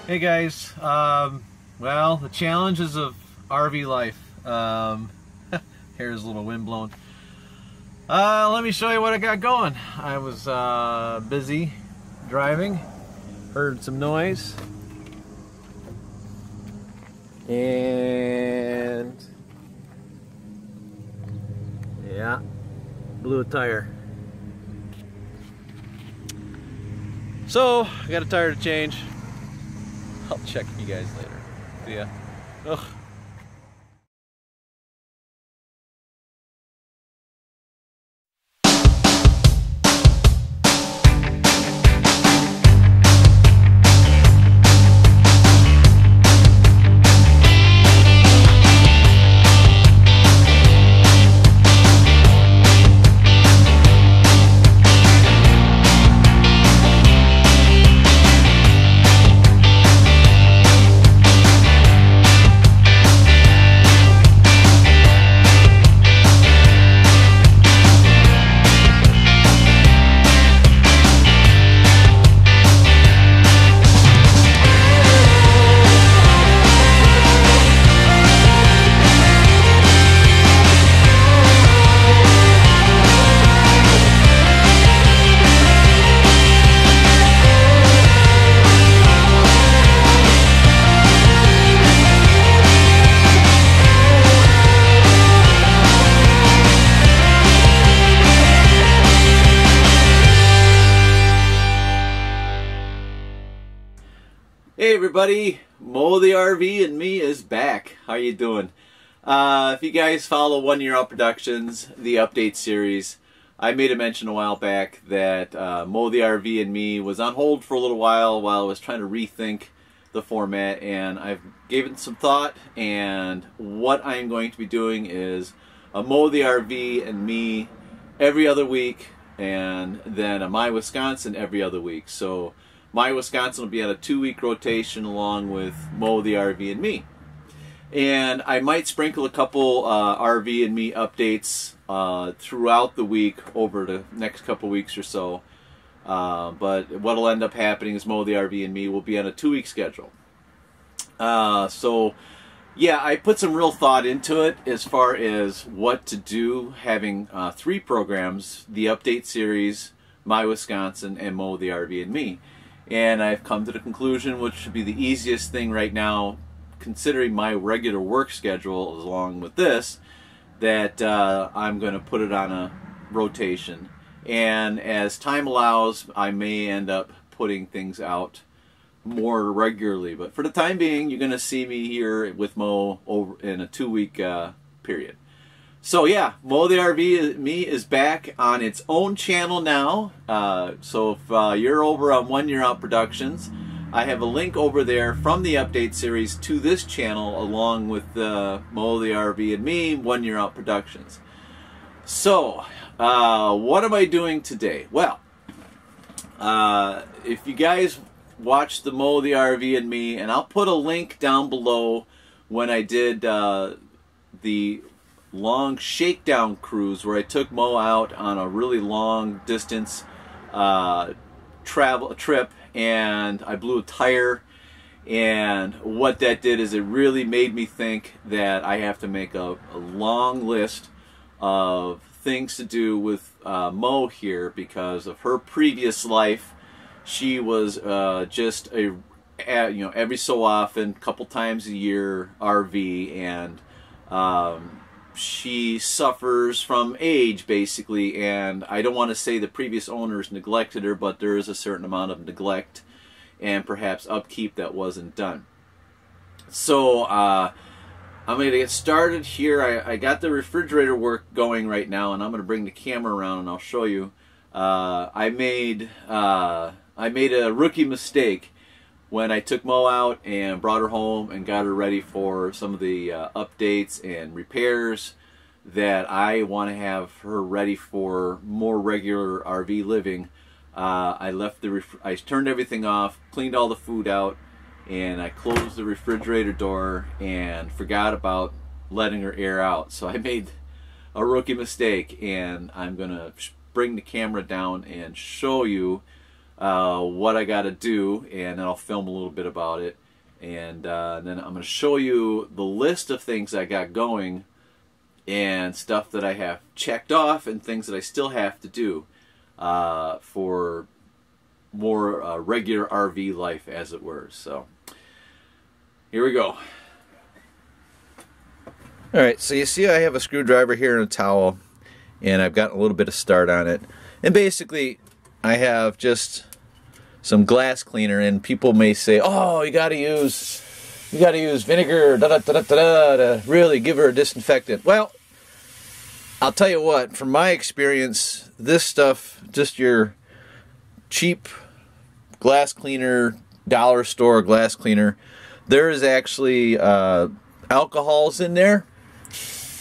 Hey guys, well, the challenges of RV life. Here's a little wind blowing. Let me show you what I got going. I was busy driving, heard some noise, and yeah, blew a tire. So, I got a tire to change. I'll check you guys later. See ya. Ugh. Hey everybody, Moe the RV and me is back. How you doing? If you guys follow 1 Year Out Productions, the update series, I made a mention a while back that Moe the RV and me was on hold for a little while I was trying to rethink the format, and I've given some thought, and what I'm going to be doing is a Moe the RV and me every other week, and then a My Wisconsin every other week. So My Wisconsin will be on a 2-week rotation along with Moe the RV and me. And I might sprinkle a couple RV and me updates throughout the week over the next couple weeks or so. But what will end up happening is Moe the RV and me will be on a 2-week schedule. So yeah, I put some real thought into it as far as what to do, having 3 programs: the update series, My Wisconsin, and Moe the RV and me. And I've come to the conclusion, which should be the easiest thing right now, considering my regular work schedule along with this, that I'm going to put it on a rotation. And as time allows, I may end up putting things out more regularly. But for the time being, you're going to see me here with Moe over in a 2-week period. So yeah, Moe the RV and me is back on its own channel now. So if you're over on 1 Year Out Productions, I have a link over there from the update series to this channel, along with Moe the RV and me, 1 Year Out Productions. So what am I doing today? Well, if you guys watched the Moe the RV and me, and I'll put a link down below when I did the long shakedown cruise where I took Moe out on a really long distance trip, and I blew a tire, and what that did is it really made me think that I have to make a long list of things to do with Moe here, because of her previous life. She was just a every so often, couple times a year RV, and she suffers from age, basically, and I don't want to say the previous owners neglected her, but there is a certain amount of neglect and perhaps upkeep that wasn't done. So I'm going to get started here. I got the refrigerator work going right now, and I'm going to bring the camera around and I'll show you. I made a rookie mistake when I took Moe out and brought her home and got her ready for some of the updates and repairs that I want to have her ready for more regular RV living. I turned everything off, cleaned all the food out, and I closed the refrigerator door and forgot about letting her air out. So I made a rookie mistake, and I'm gonna bring the camera down and show you what I got to do, and then I'll film a little bit about it. And then I'm going to show you the list of things I got going and stuff that I have checked off and things that I still have to do for more regular RV life, as it were. So here we go. Alright, so you see I have a screwdriver here and a towel, and I've got a little bit of start on it. And basically I have just some glass cleaner, and people may say, oh, you gotta use vinegar to really give her a disinfectant. Well, I'll tell you what, from my experience, this stuff, just your cheap glass cleaner, dollar store glass cleaner, there is actually alcohols in there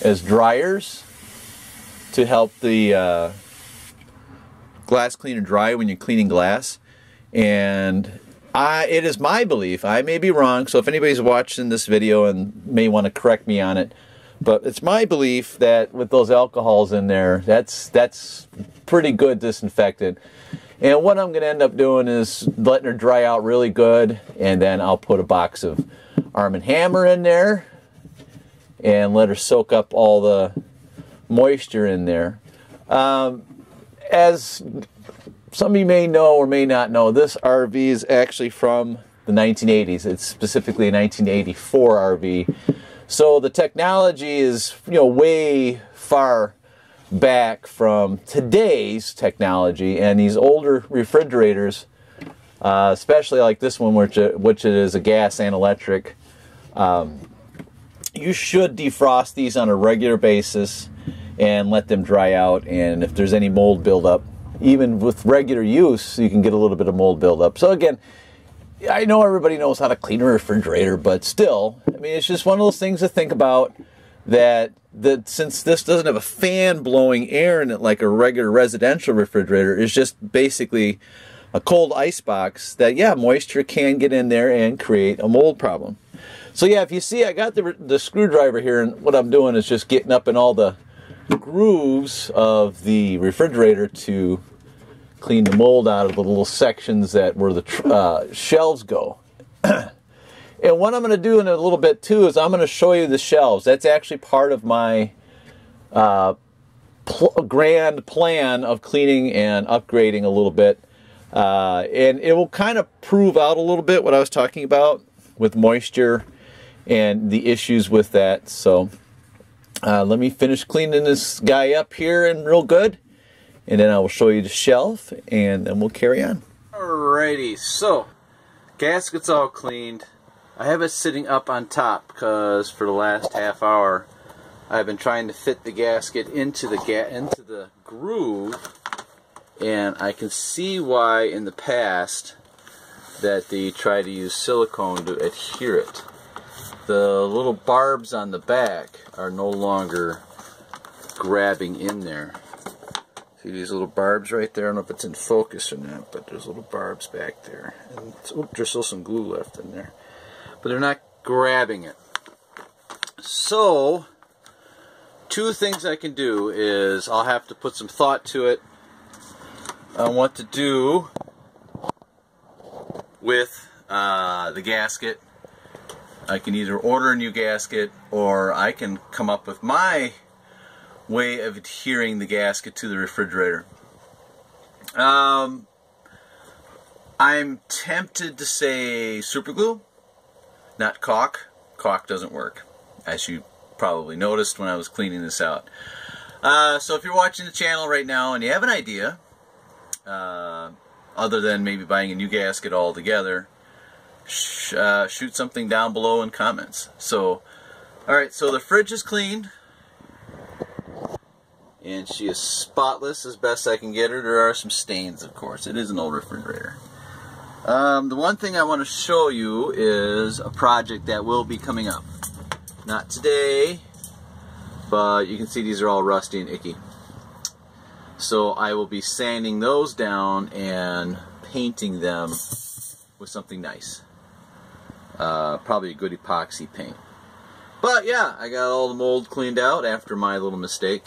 as dryers to help the glass cleaner dry when you're cleaning glass. And it is my belief, I may be wrong, so if anybody's watching this video and may want to correct me on it, but it's my belief that with those alcohols in there, that's pretty good disinfectant. And what I'm going to end up doing is letting her dry out really good, and then I'll put a box of Arm & Hammer in there and let her soak up all the moisture in there. As some of you may know or may not know, this RV is actually from the 1980s. It's specifically a 1984 RV. So the technology is, way far back from today's technology, and these older refrigerators, especially like this one, which it is a gas and electric, you should defrost these on a regular basis and let them dry out. And if there's any mold buildup, even with regular use, you can get a little bit of mold buildup. So again, I know everybody knows how to clean a refrigerator, but still, I mean, it's just one of those things to think about, that since this doesn't have a fan blowing air in it like a regular residential refrigerator, it's just basically a cold ice box, that, yeah, moisture can get in there and create a mold problem. So yeah, if you see, I got the screwdriver here, and what I'm doing is just getting up in all the grooves of the refrigerator to clean the mold out of the little sections that where the shelves go. And what I'm going to do in a little bit too is I'm going to show you the shelves. That's actually part of my grand plan of cleaning and upgrading a little bit. And it will kind of prove out a little bit what I was talking about with moisture and the issues with that. So let me finish cleaning this guy up here and real good, and then I will show you the shelf, and then we'll carry on. Alrighty, so gasket's all cleaned. I have it sitting up on top because for the last half hour I've been trying to fit the gasket into the groove, and I can see why in the past that they try to use silicone to adhere it. The little barbs on the back are no longer grabbing in there. See these little barbs right there? I don't know if it's in focus or not, but there's little barbs back there. And there's still some glue left in there, but they're not grabbing it. So two things I can do is I'll have to put some thought to it on what to do with the gasket. I can either order a new gasket, or I can come up with my way of adhering the gasket to the refrigerator. I'm tempted to say super glue, not caulk. Caulk doesn't work, as you probably noticed when I was cleaning this out. So if you're watching the channel right now and you have an idea, other than maybe buying a new gasket altogether, shoot something down below in comments. So, alright, so the fridge is cleaned, and she is spotless as best I can get her. There are some stains, of course. It is an old refrigerator. The one thing I want to show you is a project that will be coming up. Not today, but you can see these are all rusty and icky. So I will be sanding those down and painting them with something nice. Probably a good epoxy paint. But yeah, I got all the mold cleaned out after my little mistake.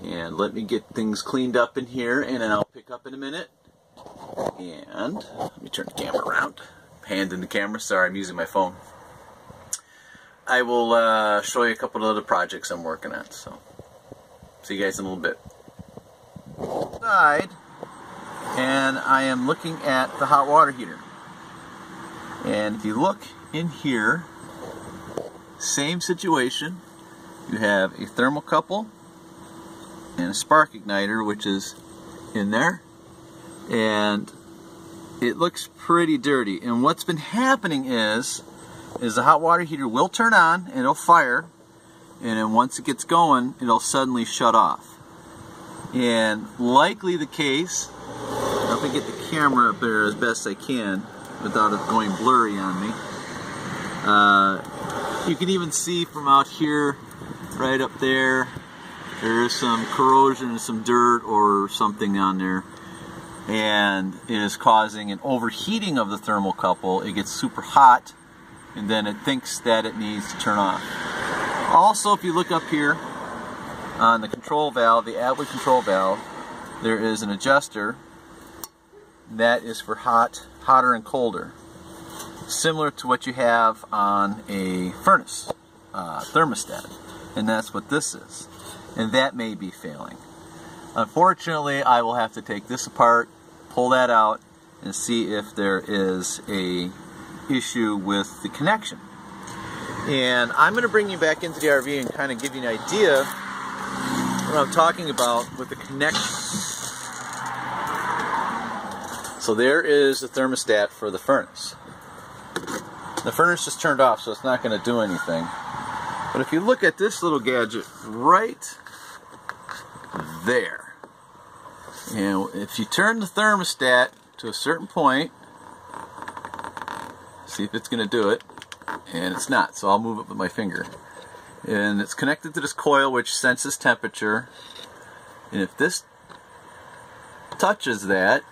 And let me get things cleaned up in here, and then I'll pick up in a minute And let me turn the camera around. Hand in the camera. Sorry, I'm using my phone. I will show you a couple of other projects I'm working on. So, see you guys in a little bit. And I am looking at the hot water heater. And if you look in here, same situation. You have a thermocouple and a spark igniter, which is in there. And it looks pretty dirty. And what's been happening is the hot water heater will turn on and it'll fire, and then once it gets going, it'll suddenly shut off. And likely the case, if I get the camera up there as best I can without it going blurry on me, you can even see from out here, right up there, there's some corrosion, some dirt or something on there, and it is causing an overheating of the thermocouple. It gets super hot, and then it thinks that it needs to turn off. Also, if you look up here on the control valve, the outlet control valve, there is an adjuster that is for hotter and colder, similar to what you have on a furnace thermostat, and that's what this is, and that may be failing. Unfortunately, I will have to take this apart, pull that out, and see if there is a issue with the connection. And I'm going to bring you back into the RV and kind of give you an idea what I'm talking about with the connection. So there is the thermostat for the furnace. The furnace just turned off, so it's not going to do anything. But if you look at this little gadget right there, and if you turn the thermostat to a certain point, see if it's going to do it, and it's not, so I'll move it with my finger. And it's connected to this coil which senses temperature, and if this touches that,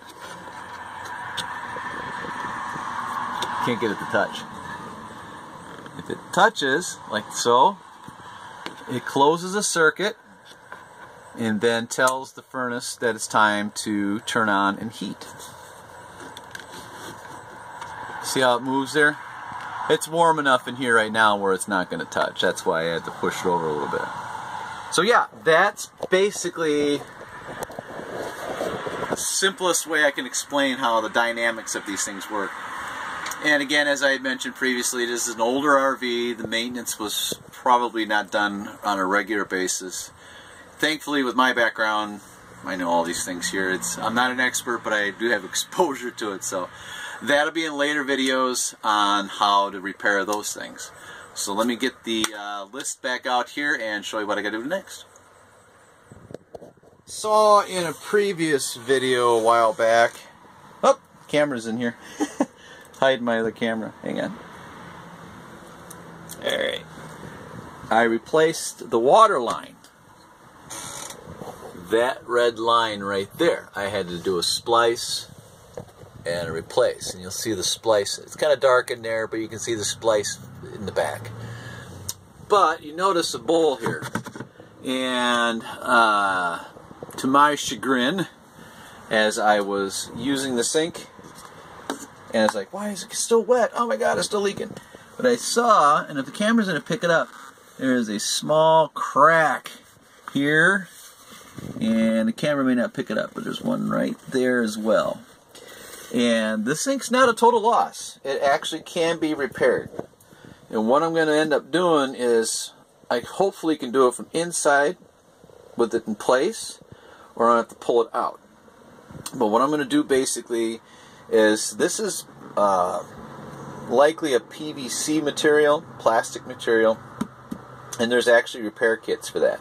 can't get it to touch. If it touches, like so, it closes a circuit and then tells the furnace that it's time to turn on and heat. See how it moves there? It's warm enough in here right now where it's not going to touch. That's why I had to push it over a little bit. So yeah, that's basically the simplest way I can explain how the dynamics of these things work. And again, as I had mentioned previously, this is an older RV. The maintenance was probably not done on a regular basis. Thankfully, with my background, I know all these things here. I'm not an expert, but I do have exposure to it. So that'll be in later videos on how to repair those things. So let me get the list back out here and show you what I got to do next. Saw in a previous video a while back. Oh, camera's in here. Hide my other camera. Hang on. Alright. I replaced the water line. That red line right there. I had to do a splice and a replace. And you'll see the splice. It's kind of dark in there, but you can see the splice in the back. But you notice a bowl here. And to my chagrin, as I was using the sink, and I was like, why is it still wet? Oh my God, it's still leaking. But I saw, and if the camera's going to pick it up, there's a small crack here. And the camera may not pick it up, but there's one right there as well. And this sink's not a total loss. It actually can be repaired. And what I'm going to end up doing is, I hopefully can do it from inside with it in place, or I have to pull it out. But what I'm going to do basically is, this is likely a PVC material, plastic material, and there's actually repair kits for that.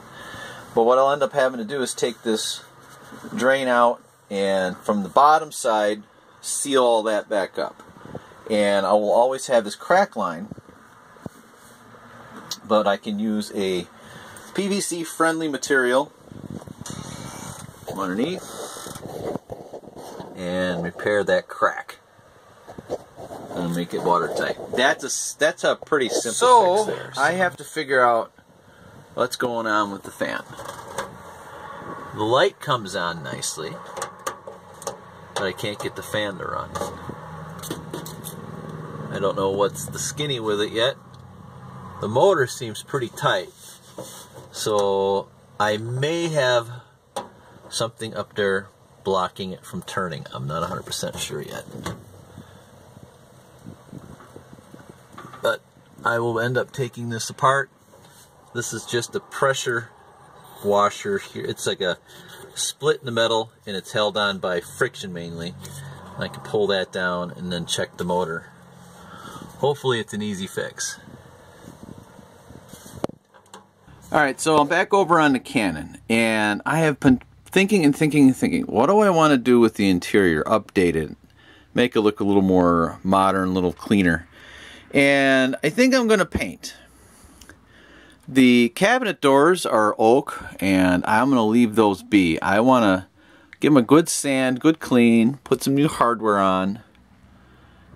But what I'll end up having to do is take this drain out and from the bottom side seal all that back up. And I will always have this crack line, but I can use a PVC friendly material underneath and repair that crack and make it watertight. That's a pretty simple fix there. So I have to figure out what's going on with the fan. The light comes on nicely, but I can't get the fan to run. I don't know what's the skinny with it yet. The motor seems pretty tight, so I may have something up there blocking it from turning. I'm not 100% sure yet. But I will end up taking this apart. This is just a pressure washer here. It's like a split in the metal, and it's held on by friction mainly. I can pull that down and then check the motor. Hopefully it's an easy fix. Alright, so I'm back over on the Canon, and I have been thinking and thinking and thinking, what do I want to do with the interior? Update it, make it look a little more modern, a little cleaner. And I think I'm going to paint. The cabinet doors are oak, and I'm going to leave those be. I want to give them a good sand, good clean, put some new hardware on.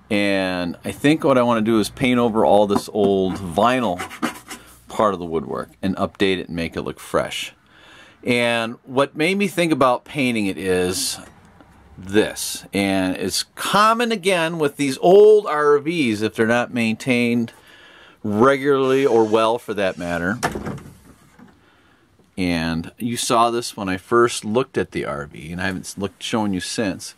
And I think what I want to do is paint over all this old vinyl part of the woodwork and update it and make it look fresh. And what made me think about painting it is this. And it's common again with these old RVs if they're not maintained regularly or well for that matter. And you saw this when I first looked at the RV, and I haven't shown you since.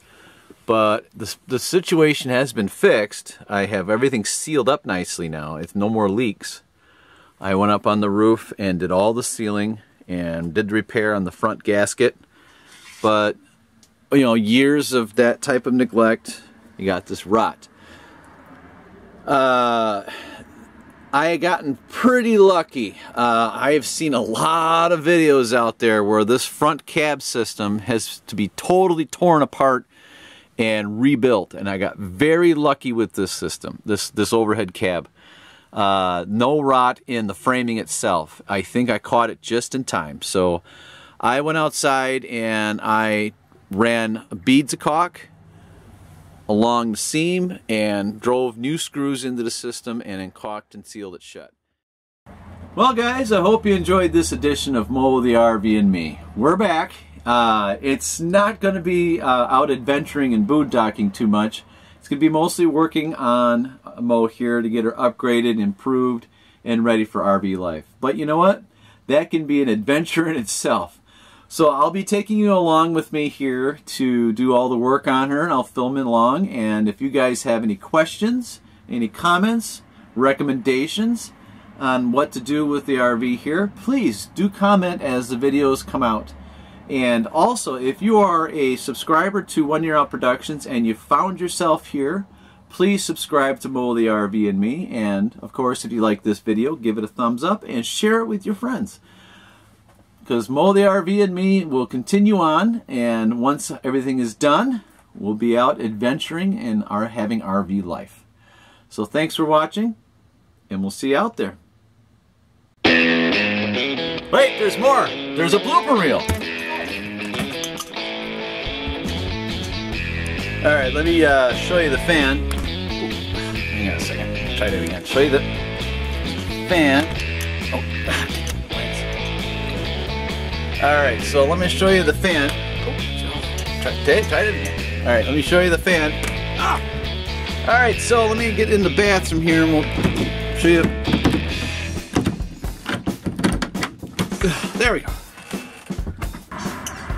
But the situation has been fixed. I have everything sealed up nicely now. It's no more leaks. I went up on the roof and did all the sealing and did the repair on the front gasket. But, you know, years of that type of neglect, you got this rot. I had gotten pretty lucky. I have seen a lot of videos out there where this front cab system has to be totally torn apart and rebuilt, and I got very lucky with this system, this overhead cab. No rot in the framing itself. I think I caught it just in time. So I went outside and I ran beads of caulk along the seam and drove new screws into the system and then caulked and sealed it shut. Well guys, I hope you enjoyed this edition of Moe The Rv Me. We're back. It's not going to be out adventuring and boondocking too much. It's going to be mostly working on Moe here to get her upgraded, improved, and ready for RV life. But you know what? That can be an adventure in itself. So I'll be taking you along with me here to do all the work on her, and I'll film it along. And if you guys have any questions, any comments, recommendations on what to do with the RV here, please do comment as the videos come out. And also, if you are a subscriber to 1 Year Out Productions and you found yourself here, please subscribe to Moe The Rv Me. And of course, if you like this video, give it a thumbs up and share it with your friends. Because Moe The Rv Me will continue on, and once everything is done, we'll be out adventuring and having RV life. So thanks for watching, and we'll see you out there. Wait, there's more! There's a blooper reel! Alright, let me show you the fan. Ooh, hang on a second. Try that again. Show you the fan. Oh. Alright, so let me show you the fan. Oh, try it again. Alright, let me show you the fan. Ah. Alright, so let me get in the bathroom here and we'll show you. There we go.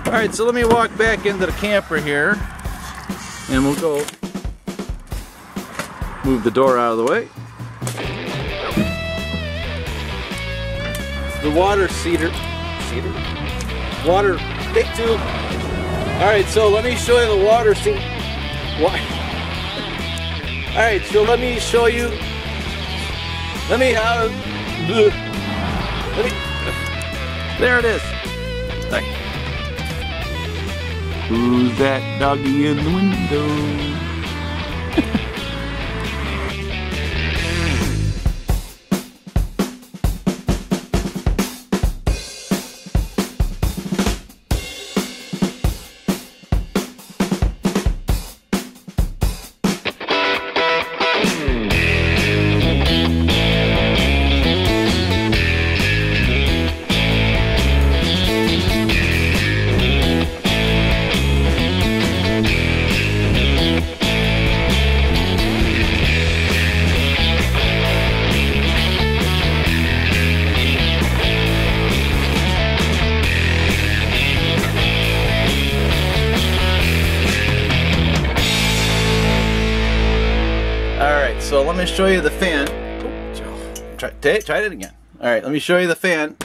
Alright, so let me walk back into the camper here. And we'll go move the door out of the way. The water water, take two. Alright, so let me show you the water seat. Alright, so let me show you, there it is. Thank you. Who's that doggy in the window? Alright, so let me show you the fan. Try it again. Alright, let me show you the fan.